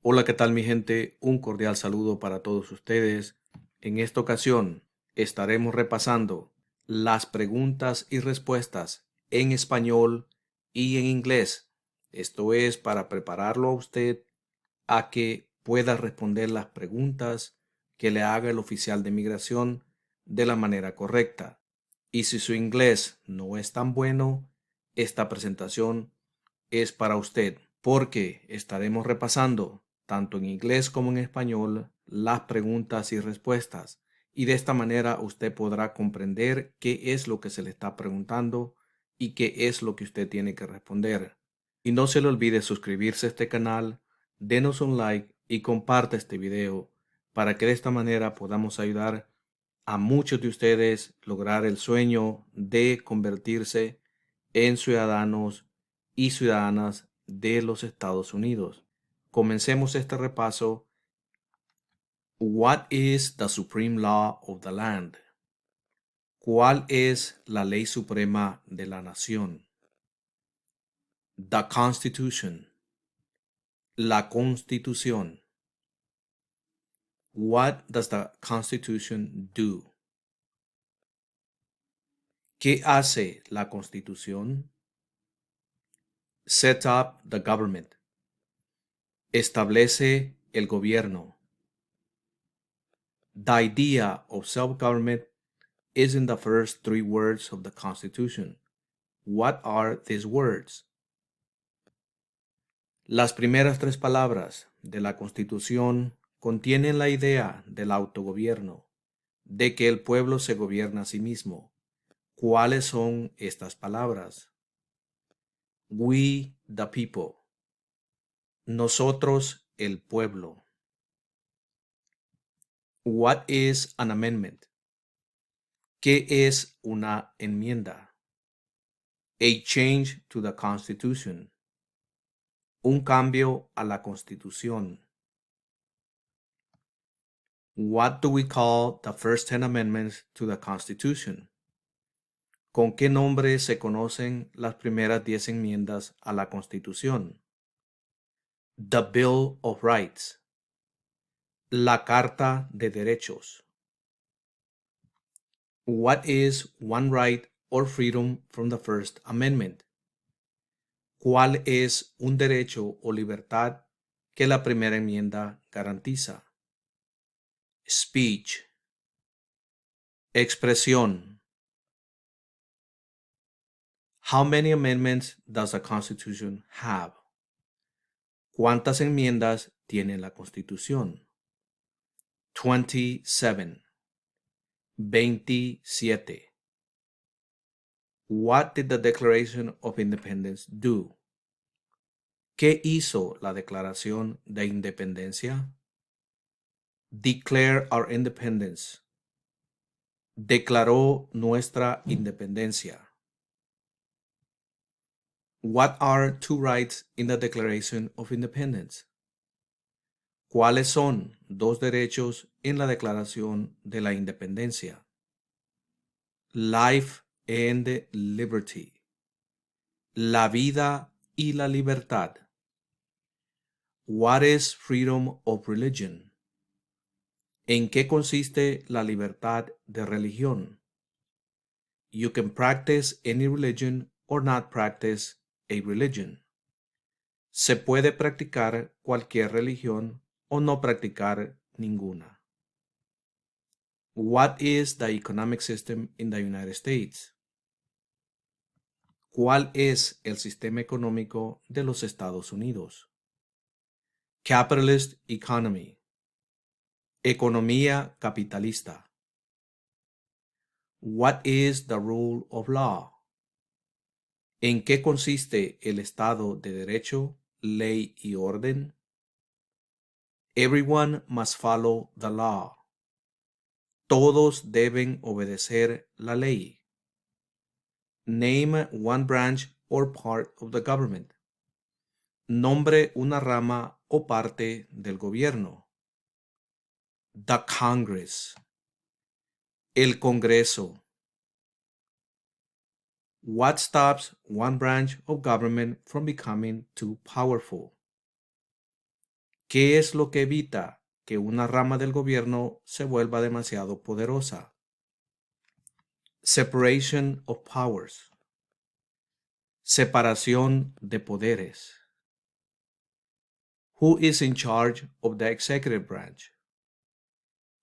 Hola, ¿qué tal mi gente? Un cordial saludo para todos ustedes. En esta ocasión estaremos repasando las preguntas y respuestas en español y en inglés. Esto es para prepararlo a usted a que pueda responder las preguntas que le haga el oficial de migración de la manera correcta. Y si su inglés no es tan bueno, esta presentación es para usted, porque estaremos repasando, tanto en inglés como en español, las preguntas y respuestas. Y de esta manera usted podrá comprender qué es lo que se le está preguntando y qué es lo que usted tiene que responder. Y no se le olvide suscribirse a este canal, denos un like y comparte este video para que de esta manera podamos ayudar a muchos de ustedes lograr el sueño de convertirse en ciudadanos y ciudadanas de los Estados Unidos. Comencemos este repaso. What is the supreme law of the land? ¿Cuál es la ley suprema de la nación? The Constitution. La Constitución. What does the Constitution do? ¿Qué hace la Constitución? Set up the government. Establece el gobierno. The idea of self-government is in the first three words of the Constitution. What are these words? Las primeras tres palabras de la Constitución contienen la idea del autogobierno, de que el pueblo se gobierna a sí mismo. ¿Cuáles son estas palabras? We the people. Nosotros el pueblo. What is an amendment? ¿Qué es una enmienda? A change to the Constitution. Un cambio a la Constitución. What do we call the first 10 amendments to the Constitution? ¿Con qué nombre se conocen las primeras 10 enmiendas a la Constitución? The Bill of Rights. La Carta de Derechos. What is one right or freedom from the First Amendment? ¿Cuál es un derecho o libertad que la primera enmienda garantiza? Speech. Expresión. How many amendments does the Constitution have? ¿Cuántas enmiendas tiene la Constitución? 27. 27. What did the Declaration of Independence do? ¿Qué hizo la Declaración de Independencia? Declare our independence. Declaró nuestra independencia. What are two rights in the Declaration of Independence? ¿Cuáles son dos derechos en la Declaración de la Independencia? Life and liberty. La vida y la libertad. What is freedom of religion? ¿En qué consiste la libertad de religión? You can practice any religion or not practice a religion. Se puede practicar cualquier religión o no practicar ninguna. What is the economic system in the United States? ¿Cuál es el sistema económico de los Estados Unidos? Capitalist economy. Economía capitalista. What is the rule of law? ¿En qué consiste el Estado de Derecho, ley y orden? Everyone must follow the law. Todos deben obedecer la ley. Name one branch or part of the government. Nombre una rama o parte del gobierno. The Congress. El Congreso. What stops one branch of government from becoming too powerful? ¿Qué es lo que evita que una rama del gobierno se vuelva demasiado poderosa? Separation of powers. Separación de poderes. Who is in charge of the executive branch?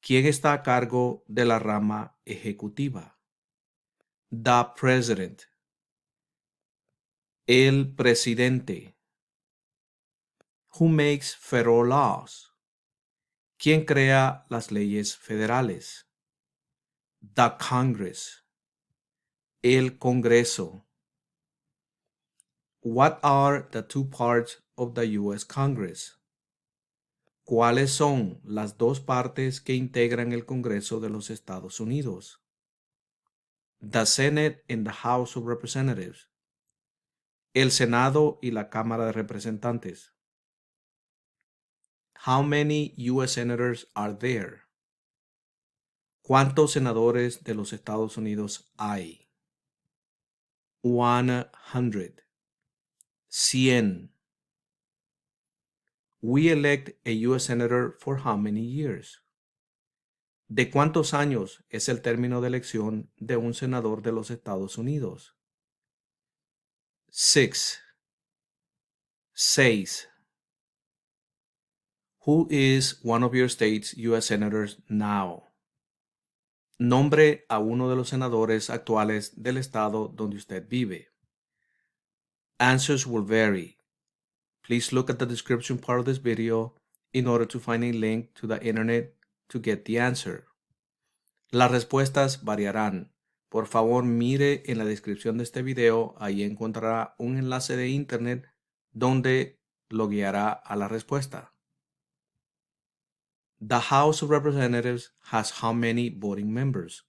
¿Quién está a cargo de la rama ejecutiva? The president. El presidente. Who makes federal laws? ¿Quién crea las leyes federales? The Congress. El Congreso. What are the two parts of the U.S. Congress? ¿Cuáles son las dos partes que integran el Congreso de los Estados Unidos? The Senate and the House of Representatives. El Senado y la Cámara de Representantes. How many U.S. senators are there? ¿Cuántos senadores de los Estados Unidos hay? 100. 100. We elect a U.S. senator for how many years? ¿De cuántos años es el término de elección de un senador de los Estados Unidos? 6. 6. Who is one of your state's U.S. senators now? Nombre a uno de los senadores actuales del estado donde usted vive. Answers will vary. Please look at the description part of this video in order to find a link to the internet to get the answer. Las respuestas variarán. Por favor, mire en la descripción de este video, ahí encontrará un enlace de internet donde lo guiará a la respuesta. The House of Representatives has how many voting members?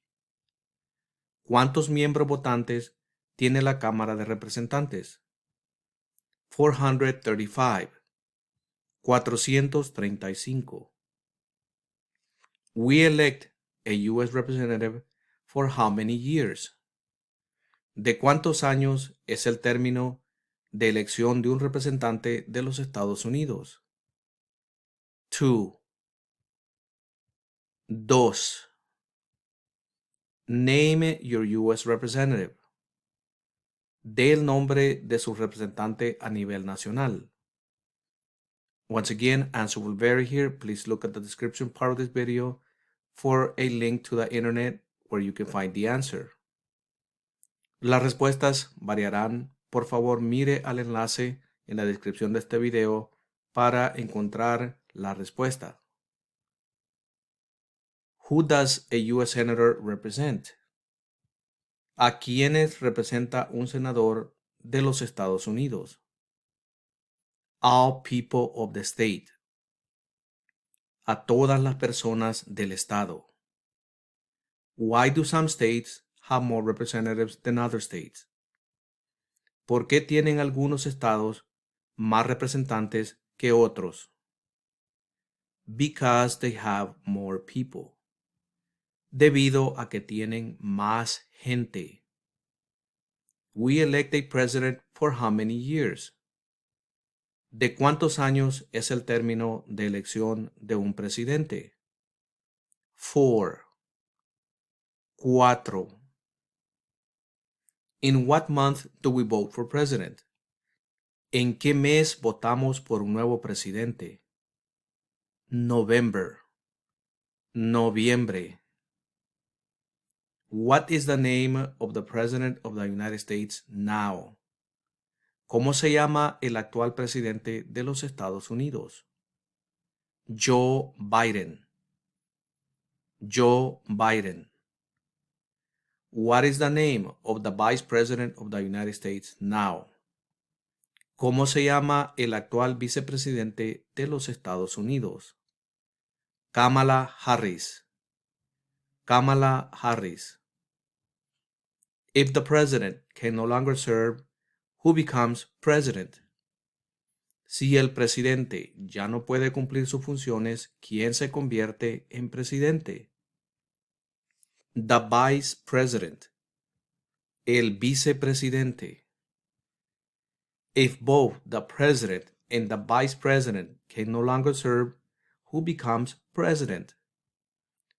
¿Cuántos miembros votantes tiene la Cámara de Representantes? 435. 435. We elect a U.S. representative for how many years? ¿De cuántos años es el término de elección de un representante de los Estados Unidos? 2. 2. Name your U.S. representative. Dé el nombre de su representante a nivel nacional. Once again, answer will vary here. Please look at the description part of this video for a link to the internet where you can find the answer. Las respuestas variarán. Por favor, mire al enlace en la descripción de este video para encontrar la respuesta. Who does a U.S. Senator represent? ¿A quiénes representa un senador de los Estados Unidos? All people of the state. A todas las personas del estado. Why do some states have more representatives than other states? ¿Por qué tienen algunos estados más representantes que otros? Because they have more people. Debido a que tienen más gente. We elect a president for how many years? ¿De cuántos años es el término de elección de un presidente? 4. 4. In what month do we vote for president? ¿En qué mes votamos por un nuevo presidente? November. Noviembre. What is the name of the President of the United States now? ¿Cómo se llama el actual presidente de los Estados Unidos? Joe Biden. Joe Biden. What is the name of the Vice President of the United States now? ¿Cómo se llama el actual vicepresidente de los Estados Unidos? Kamala Harris. Kamala Harris. If the president can no longer serve, who becomes president? Si el presidente ya no puede cumplir sus funciones, ¿quién se convierte en presidente? The vice president. El vicepresidente. If both the president and the vice president can no longer serve, who becomes president?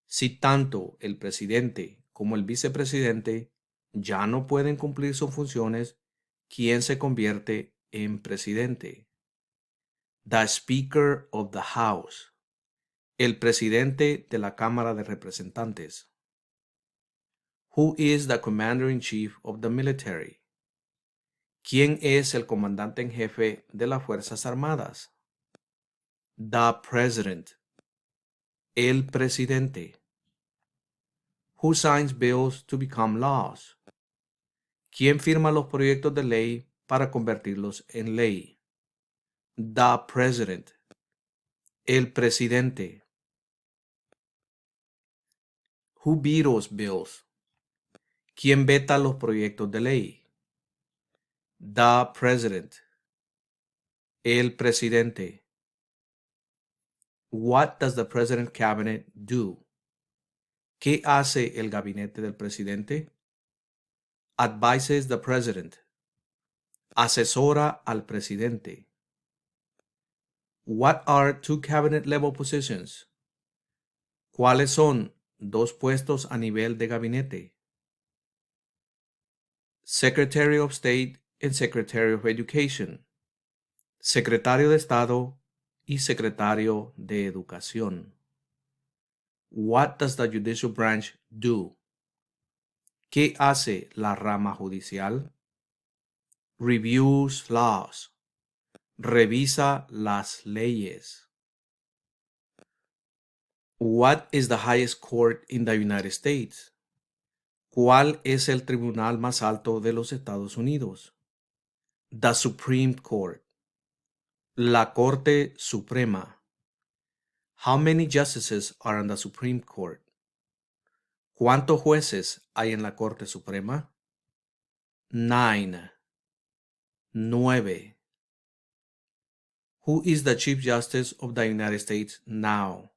Si tanto el presidente como el vicepresidente ya no pueden cumplir sus funciones, ¿quién se convierte en presidente? The Speaker of the House, el presidente de la Cámara de Representantes. Who is the commander-in-chief of the military? ¿Quién es el comandante en jefe de las Fuerzas Armadas? The president, el presidente. Who signs bills to become laws? ¿Quién firma los proyectos de ley para convertirlos en ley? The president, el presidente. Who vetoes bills? ¿Quién veta los proyectos de ley? The president, el presidente. What does the president cabinet do? ¿Qué hace el gabinete del presidente? Advises the president. Asesora al presidente. What are two cabinet level positions? ¿Cuáles son dos puestos a nivel de gabinete? Secretary of State and Secretary of Education. Secretario de Estado y Secretario de Educación. What does the judicial branch do? ¿Qué hace la rama judicial? Reviews laws. Revisa las leyes. What is the highest court in the United States? ¿Cuál es el tribunal más alto de los Estados Unidos? The Supreme Court. La Corte Suprema. How many justices are on the Supreme Court? ¿Cuántos jueces hay en la Corte Suprema? 9. 9. Who is the Chief Justice of the United States now?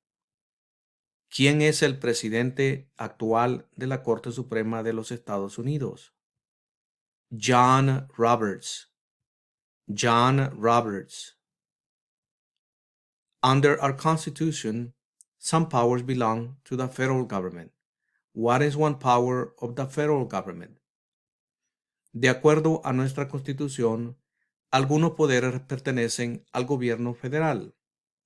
¿Quién es el presidente actual de la Corte Suprema de los Estados Unidos? John Roberts. John Roberts. Under our Constitution, some powers belong to the federal government. What is one power of the federal government? De acuerdo a nuestra Constitución, algunos poderes pertenecen al gobierno federal.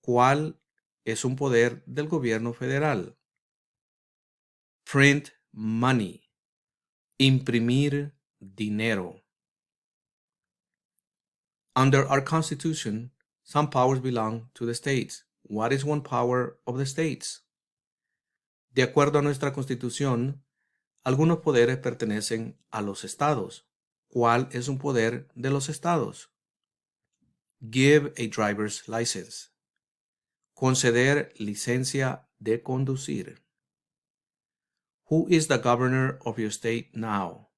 ¿Cuál es un poder del gobierno federal? Print money. Imprimir dinero. Under our Constitution, some powers belong to the states. What is one power of the states? De acuerdo a nuestra Constitución, algunos poderes pertenecen a los estados. ¿Cuál es un poder de los estados? Give a driver's license. Conceder licencia de conducir. Who is the governor of your state now?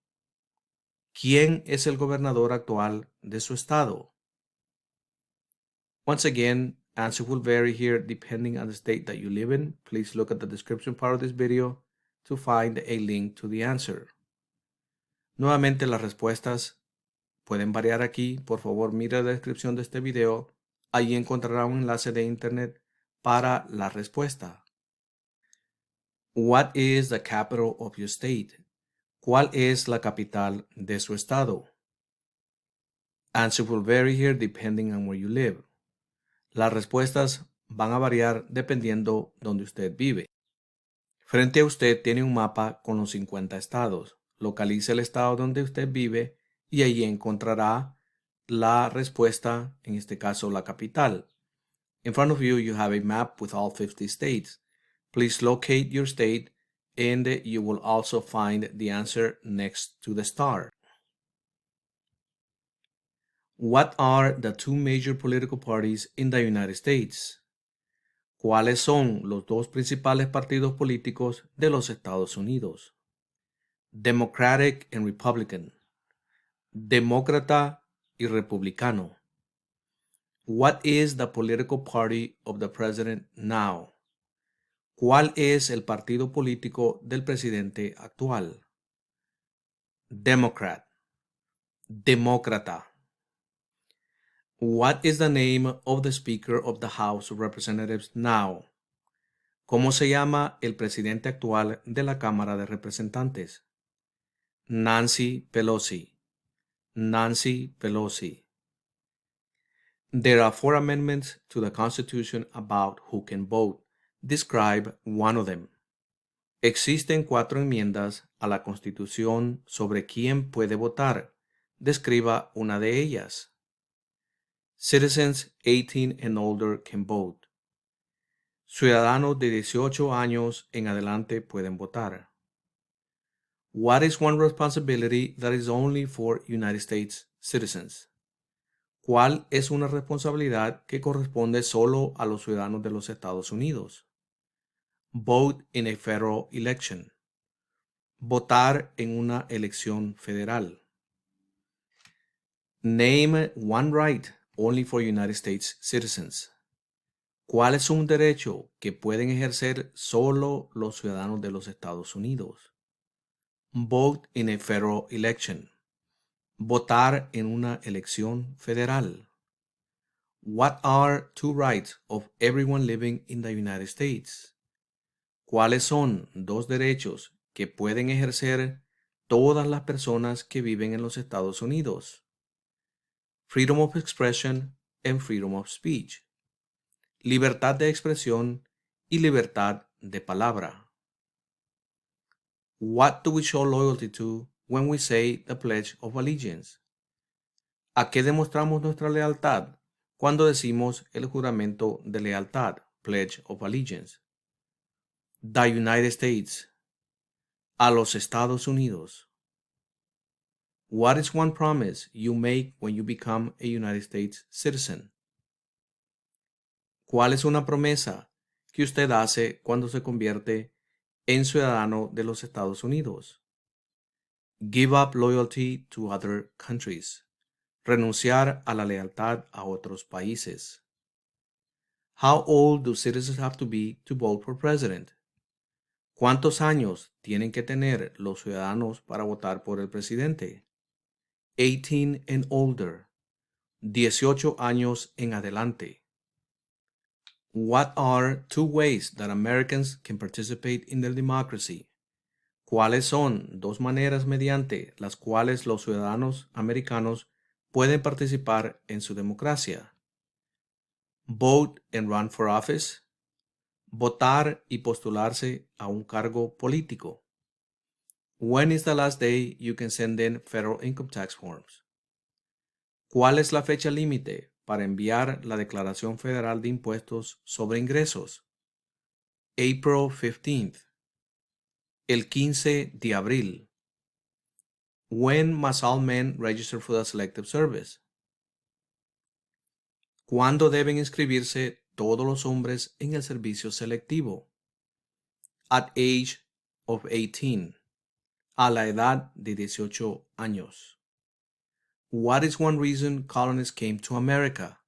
¿Quién es el gobernador actual de su estado? Once again, answer will vary here depending on the state that you live in. Please look at the description part of this video to find a link to the answer. Nuevamente, las respuestas pueden variar aquí. Por favor, mire la descripción de este video. Ahí encontrará un enlace de internet para la respuesta. What is the capital of your state? ¿Cuál es la capital de su estado? Answer will vary here depending on where you live. Las respuestas van a variar dependiendo donde usted vive. Frente a usted tiene un mapa con los 50 estados. Localice el estado donde usted vive y allí encontrará la respuesta, en este caso la capital. In front of you, you have a map with all 50 states. Please locate your state and you will also find the answer next to the star. What are the two major political parties in the United States? ¿Cuáles son los dos principales partidos políticos de los Estados Unidos? Democratic and Republican. Demócrata y republicano. What is the political party of the president now? ¿Cuál es el partido político del presidente actual? Democrat. Demócrata. What is the name of the Speaker of the House of Representatives now? ¿Cómo se llama el presidente actual de la Cámara de Representantes? Nancy Pelosi. Nancy Pelosi. There are 4 amendments to the Constitution about who can vote. Describe one of them. Existen 4 enmiendas a la Constitución sobre quién puede votar. Describa una de ellas. Citizens 18 and older can vote. Ciudadanos de 18 años en adelante pueden votar. What is one responsibility that is only for United States citizens? ¿Cuál es una responsabilidad que corresponde solo a los ciudadanos de los Estados Unidos? Vote in a federal election. Votar en una elección federal. Name one right only for United States citizens. ¿Cuál es un derecho que pueden ejercer solo los ciudadanos de los Estados Unidos? Vote in a federal election. Votar en una elección federal. What are 2 rights of everyone living in the United States? ¿Cuáles son 2 derechos que pueden ejercer todas las personas que viven en los Estados Unidos? Freedom of expression and freedom of speech. Libertad de expresión y libertad de palabra. What do we show loyalty to when we say the Pledge of Allegiance? ¿A qué demostramos nuestra lealtad cuando decimos el juramento de lealtad, Pledge of Allegiance? The United States. A los Estados Unidos. What is one promise you make when you become a United States citizen? ¿Cuál es una promesa que usted hace cuando se convierte en ciudadano de los Estados Unidos? Give up loyalty to other countries. Renunciar a la lealtad a otros países. How old do citizens have to be to vote for president? ¿Cuántos años tienen que tener los ciudadanos para votar por el presidente? 18 and older. 18 años en adelante. What are 2 ways that Americans can participate in their democracy? ¿Cuáles son 2 maneras mediante las cuales los ciudadanos americanos pueden participar en su democracia? Vote and run for office. Votar y postularse a un cargo político. When is the last day you can send in federal income tax forms? ¿Cuál es la fecha límite para enviar la declaración federal de impuestos sobre ingresos? April 15th. El 15 de abril. When must all men register for the Selective Service? ¿Cuándo deben inscribirse todos los hombres en el servicio selectivo? At age of 18. A la edad de 18 años. What is one reason colonists came to America?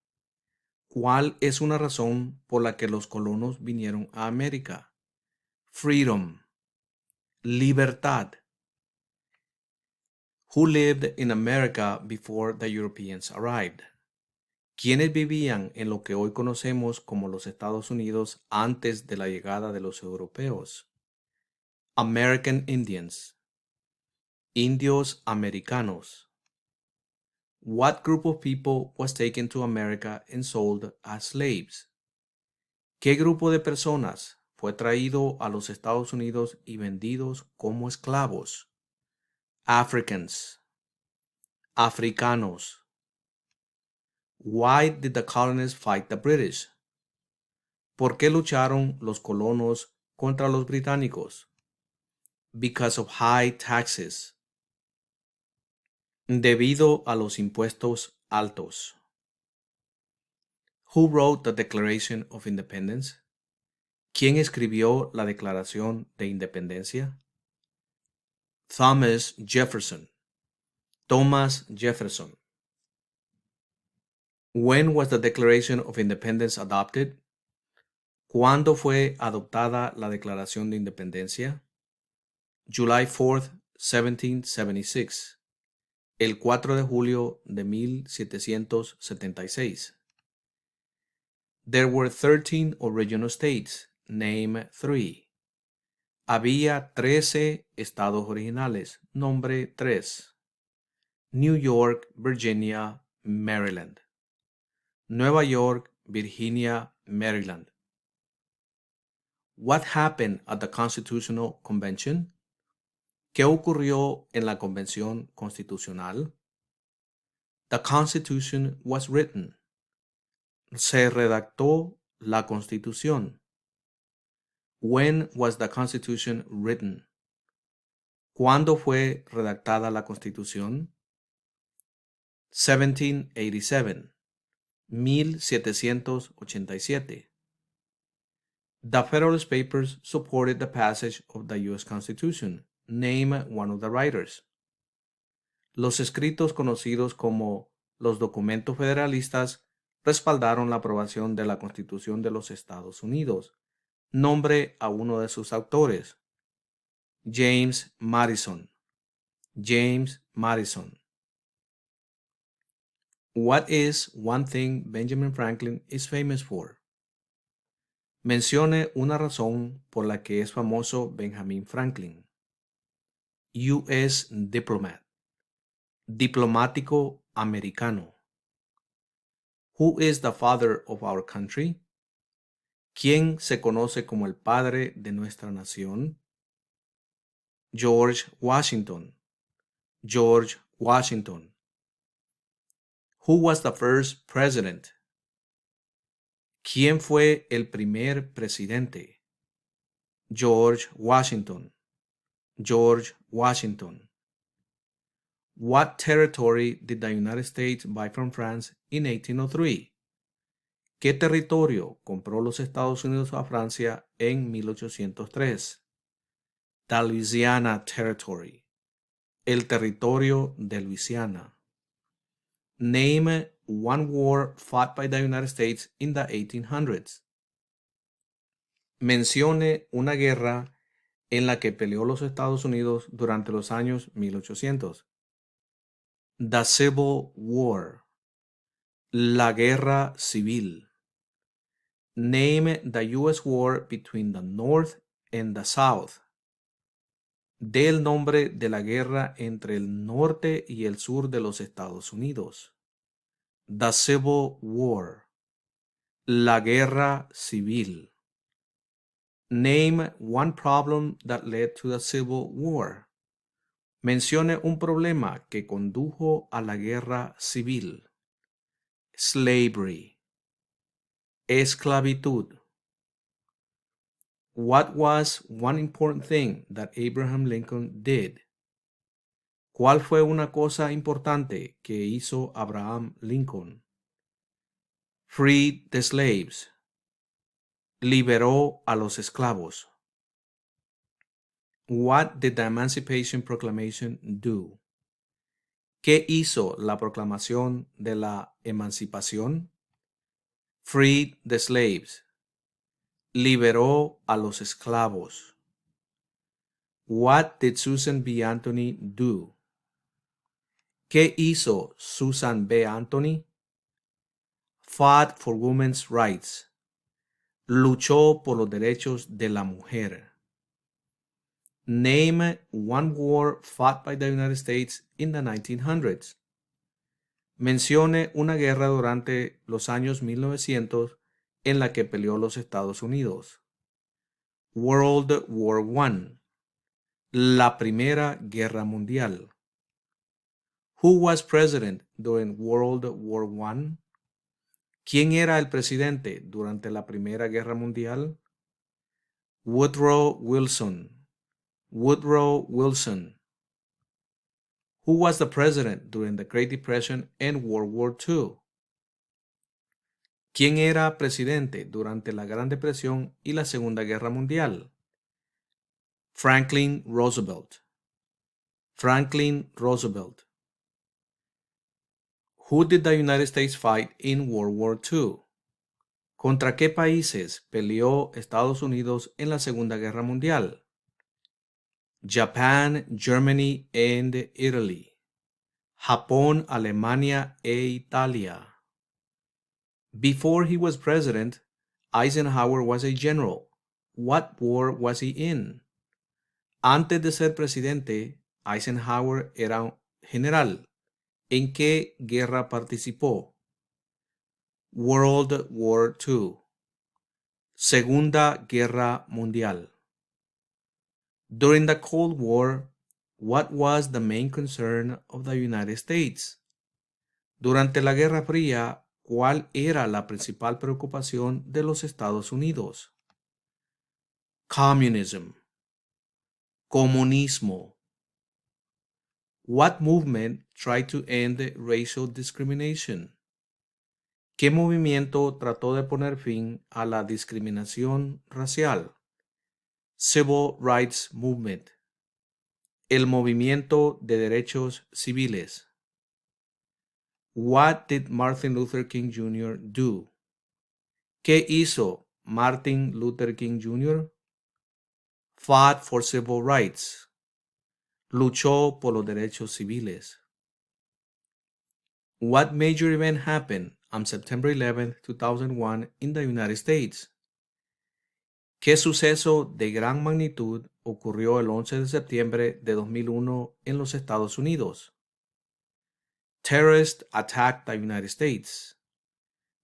¿Cuál es una razón por la que los colonos vinieron a América? Freedom. Libertad. Who lived in America before the Europeans arrived? ¿Quiénes vivían en lo que hoy conocemos como los Estados Unidos antes de la llegada de los europeos? American Indians. Indios americanos. What group of people was taken to America and sold as slaves? ¿Qué grupo de personas fue traído a los Estados Unidos y vendidos como esclavos? Africans. Africanos. Why did the colonists fight the British? ¿Por qué lucharon los colonos contra los británicos? Because of high taxes. Debido a los impuestos altos. Who wrote the Declaration of Independence? ¿Quién escribió la Declaración de Independencia? Thomas Jefferson. Thomas Jefferson. When was the Declaration of Independence adopted? ¿Cuándo fue adoptada la Declaración de Independencia? July 4th, 1776. el 4 de julio de 1776. There were 13 original states. Name 3. Había 13 estados originales. Nombre 3. New York, Virginia, Maryland. Nueva York, Virginia, Maryland. What happened at the Constitutional Convention? ¿Qué ocurrió en la Convención Constitucional? The Constitution was written. Se redactó la Constitución. When was the Constitution written? ¿Cuándo fue redactada la Constitución? 1787. 1787. The Federalist Papers supported the passage of the U.S. Constitution. Name one of the writers. Los escritos conocidos como los documentos federalistas respaldaron la aprobación de la Constitución de los Estados Unidos. Nombre a uno de sus autores. James Madison. James Madison. What is one thing Benjamin Franklin is famous for? Mencione una razón por la que es famoso Benjamin Franklin. U.S. diplomat. Diplomático americano. Who is the father of our country? ¿Quién se conoce como el padre de nuestra nación? George Washington. George Washington. Who was the first president? ¿Quién fue el primer presidente? George Washington. George Washington. What territory did the United States buy from France in 1803? ¿Qué territorio compró los Estados Unidos a Francia en 1803? The Louisiana Territory. El territorio de Luisiana. Name one war fought by the United States in the 1800s. Mencione una guerra en la que peleó los Estados Unidos durante los años 1800. The Civil War. La guerra civil. Name the U.S. war between the North and the South. Dé el nombre de la guerra entre el norte y el sur de los Estados Unidos. The Civil War. La guerra civil. Name one problem that led to the Civil War. Mencione un problema que condujo a la guerra civil. Slavery. Esclavitud. What was one important thing that Abraham Lincoln did? ¿Cuál fue una cosa importante que hizo Abraham Lincoln? Freed the slaves. Liberó a los esclavos. What did the Emancipation Proclamation do? ¿Qué hizo la proclamación de la emancipación? Freed the slaves. Liberó a los esclavos. What did Susan B. Anthony do? ¿Qué hizo Susan B. Anthony? Fought for women's rights. Luchó por los derechos de la mujer. Name one war fought by the United States in the 1900s. Mencione una guerra durante los años 1900 en la que peleó los Estados Unidos. World War I. La Primera Guerra Mundial. Who was president during World War I? ¿Quién era el presidente durante la Primera Guerra Mundial? Woodrow Wilson. Woodrow Wilson. Who was the president during the Great Depression and World War II? ¿Quién era presidente durante la Gran Depresión y la Segunda Guerra Mundial? Franklin Roosevelt. Franklin Roosevelt. Who did the United States fight in World War II? ¿Contra qué países peleó Estados Unidos en la Segunda Guerra Mundial? Japan, Germany, and Italy. Japón, Alemania e Italia. Before he was president, Eisenhower was a general. What war was he in? Antes de ser presidente, Eisenhower era un general. ¿En qué guerra participó? World War II. Segunda Guerra Mundial. During the Cold War, what was the main concern of the United States? Durante la Guerra Fría, ¿cuál era la principal preocupación de los Estados Unidos? Communism. Comunismo. What movement tried to end racial discrimination? ¿Qué movimiento trató de poner fin a la discriminación racial? Civil Rights Movement. El movimiento de derechos civiles. What did Martin Luther King Jr. do? ¿Qué hizo Martin Luther King Jr.? Fought for civil rights. Luchó por los derechos civiles. What major event happened on September 11, 2001 in the United States? ¿Qué suceso de gran magnitud ocurrió el 11 de septiembre de 2001 en los Estados Unidos? Terrorists attacked the United States.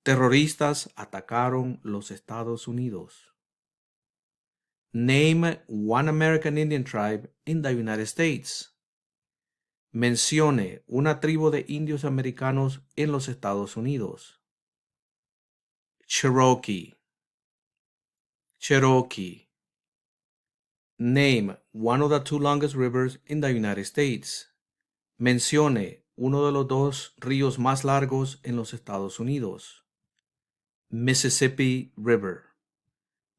Terroristas atacaron los Estados Unidos. Name one American Indian tribe in the United States. Mencione una tribu de indios americanos en los Estados Unidos. Cherokee. Cherokee. Name one of the two longest rivers in the United States. Mencione uno de los dos ríos más largos en los Estados Unidos. Mississippi River.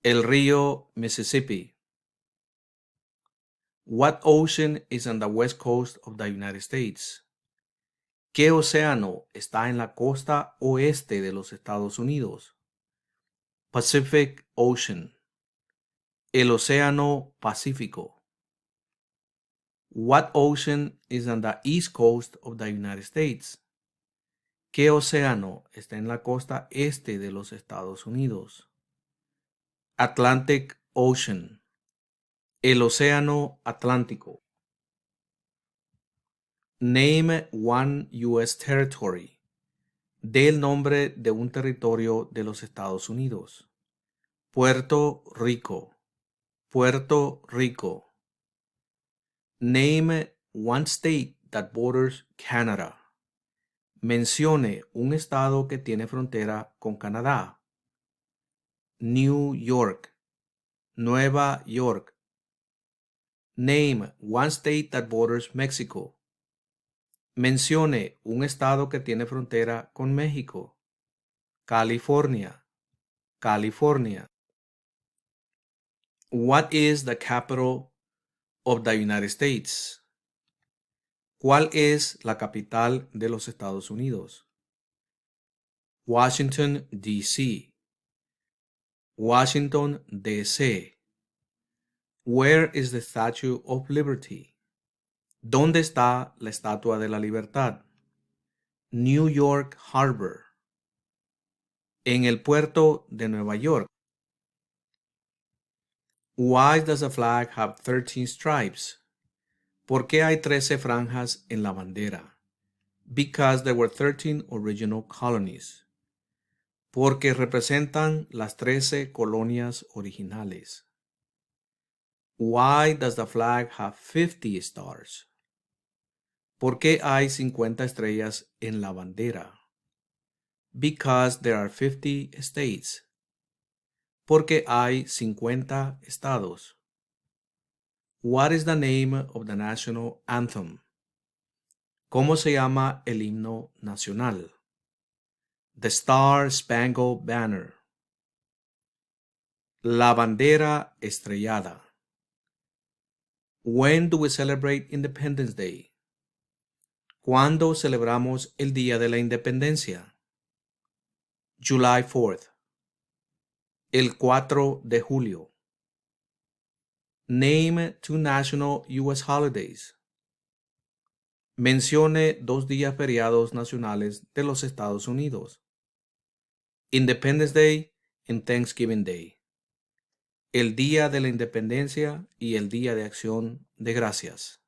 El río Mississippi. What ocean is on the west coast of the United States? ¿Qué océano está en la costa oeste de los Estados Unidos? Pacific Ocean. El océano Pacífico. What ocean is on the east coast of the United States? ¿Qué océano está en la costa este de los Estados Unidos? Atlantic Ocean. El océano Atlántico. Name one U.S. territory. Dé el nombre de un territorio de los Estados Unidos. Puerto Rico. Puerto Rico. Name one state that borders Canada. Mencione un estado que tiene frontera con Canadá. New York. Nueva York. Name one state that borders Mexico. Mencione un estado que tiene frontera con México. California. California. What is the capital of the United States? ¿Cuál es la capital de los Estados Unidos? Washington, D.C. Washington, D.C. Where is the Statue of Liberty? ¿Dónde está la Estatua de la Libertad? New York Harbor. En el puerto de Nueva York. Why does the flag have 13 stripes? ¿Por qué hay 13 franjas en la bandera? Because there were 13 original colonies. Porque representan las 13 colonias originales. Why does the flag have 50 stars? ¿Por qué hay 50 estrellas en la bandera? Because there are 50 states. Porque hay 50 estados. What is the name of the national anthem? ¿Cómo se llama el himno nacional? The Star Spangled Banner. La bandera estrellada. When do we celebrate Independence Day? ¿Cuándo celebramos el Día de la Independencia? July 4th. El 4 de julio. Name two national U.S. holidays. Mencione dos días feriados nacionales de los Estados Unidos: Independence Day y Thanksgiving Day, el Día de la Independencia y el Día de Acción de Gracias.